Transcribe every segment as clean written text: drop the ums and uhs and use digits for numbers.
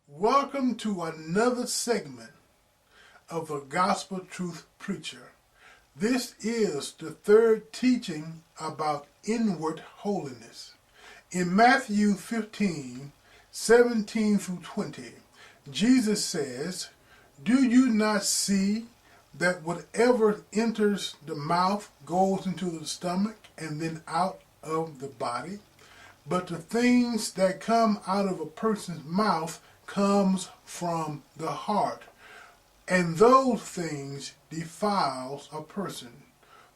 Welcome to another segment of the Gospel Truth Preacher. This is the third teaching about inward holiness. In Matthew 15:17 through 20, Jesus says, "Do you not see that whatever enters the mouth goes into the stomach and then out of the body? But the things that come out of a person's mouth comes from the heart, and those things defiles a person.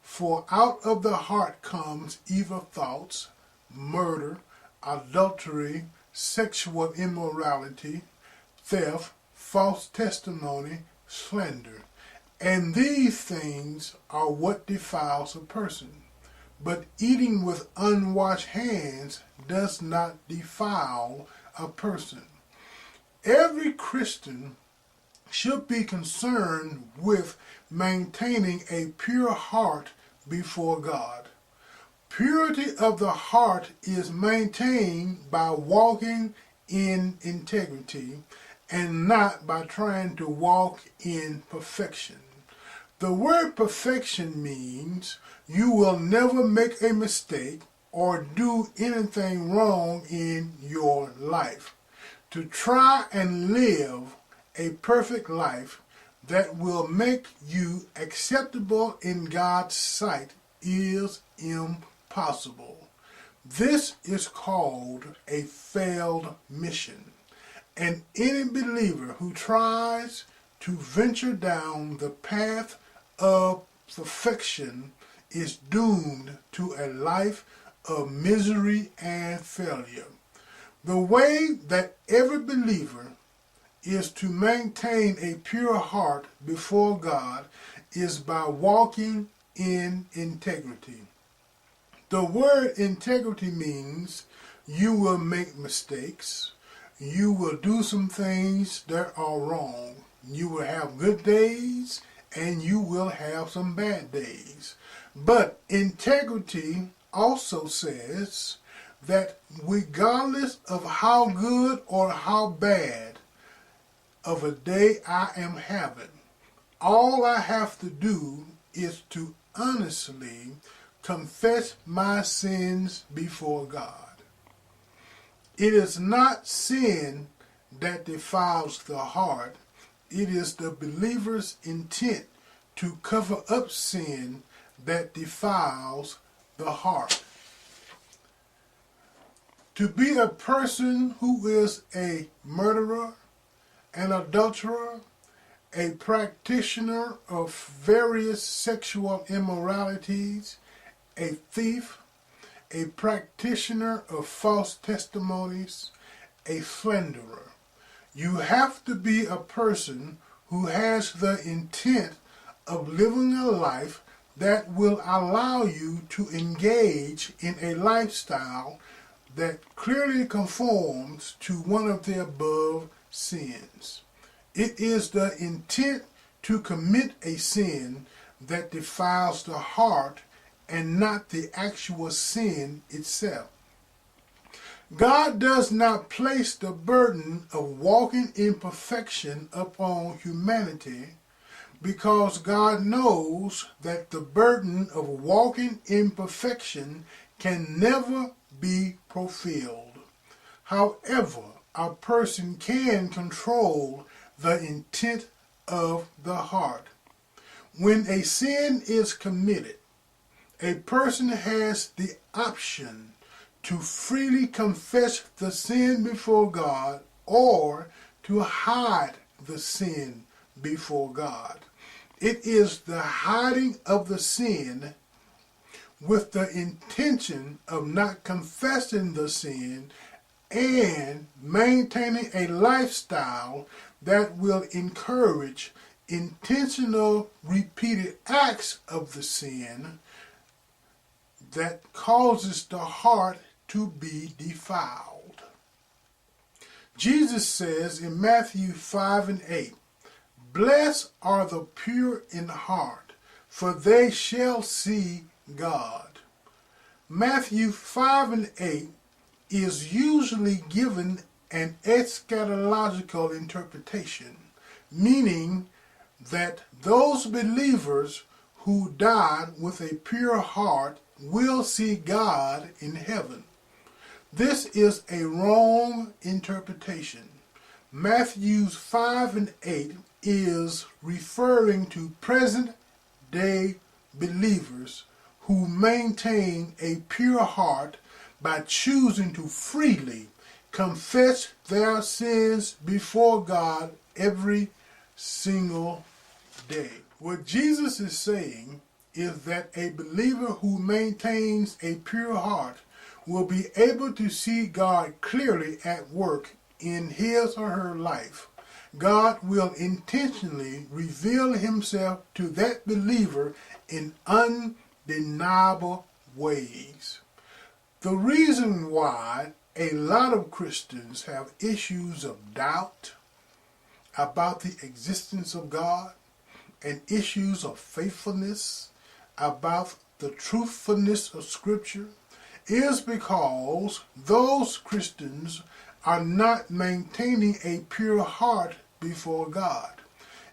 For out of the heart comes evil thoughts, murder, adultery, sexual immorality, theft, false testimony, slander. And these things are what defiles a person. But eating with unwashed hands does not defile a person." Every Christian should be concerned with maintaining a pure heart before God. Purity of the heart is maintained by walking in integrity and not by trying to walk in perfection. The word perfection means you will never make a mistake or do anything wrong in your life. To try and live a perfect life that will make you acceptable in God's sight is impossible. This is called a failed mission. And any believer who tries to venture down the path of perfection is doomed to a life of misery and failure. The way that every believer is to maintain a pure heart before God is by walking in integrity. The word integrity means you will make mistakes. You will do some things that are wrong. You will have good days and you will have some bad days. But integrity also says that regardless of how good or how bad of a day I am having, all I have to do is to honestly confess my sins before God. It is not sin that defiles the heart. It is the believer's intent to cover up sin that defiles the heart. To be a person who is a murderer, an adulterer, a practitioner of various sexual immoralities, a thief, a practitioner of false testimonies, a slanderer. You have to be a person who has the intent of living a life that will allow you to engage in a lifestyle that clearly conforms to one of the above sins. It is the intent to commit a sin that defiles the heart and not the actual sin itself. God does not place the burden of walking in perfection upon humanity because God knows that the burden of walking in perfection can never be fulfilled. However, a person can control the intent of the heart. When a sin is committed, a person has the option to freely confess the sin before God or to hide the sin before God. It is the hiding of the sin with the intention of not confessing the sin and maintaining a lifestyle that will encourage intentional repeated acts of the sin that causes the heart to be defiled. Jesus says in Matthew 5:8, "Blessed are the pure in heart, for they shall see God." Matthew 5:8 is usually given an eschatological interpretation, meaning that those believers who died with a pure heart will see God in heaven. This is a wrong interpretation. Matthew 5 and 8 is referring to present-day believers who maintain a pure heart by choosing to freely confess their sins before God every single day. What Jesus is saying is that a believer who maintains a pure heart will be able to see God clearly at work in his or her life. God will intentionally reveal himself to that believer in undeniable ways. The reason why a lot of Christians have issues of doubt about the existence of God and issues of faithfulness about the truthfulness of Scripture is because those Christians are not maintaining a pure heart before God.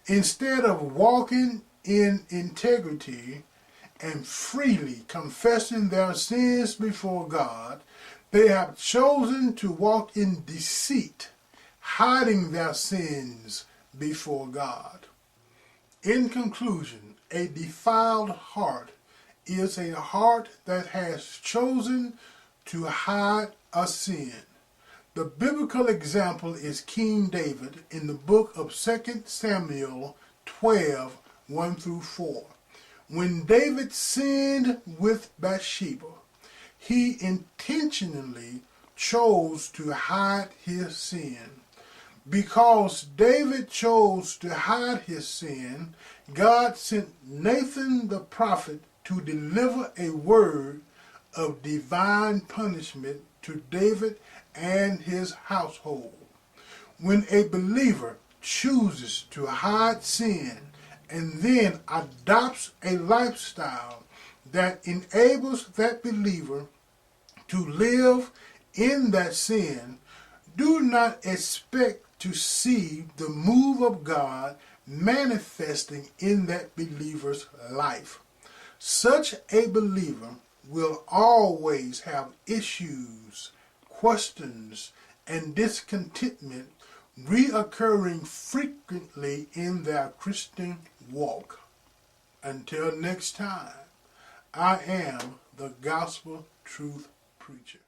Instead of walking in integrity and freely confessing their sins before God, they have chosen to walk in deceit, hiding their sins before God. In conclusion, a defiled heart is a heart that has chosen to hide a sin. The biblical example is King David in the book of 2 Samuel 12, 1 through 4. When David sinned with Bathsheba, he intentionally chose to hide his sin. Because David chose to hide his sin, God sent Nathan the prophet to deliver a word of divine punishment to David and his household. When a believer chooses to hide sin and then adopts a lifestyle that enables that believer to live in that sin, do not expect to see the move of God manifesting in that believer's life. Such a believer will always have issues, questions, and discontentment reoccurring frequently in their Christian walk. Until next time, I am the Gospel Truth Preacher.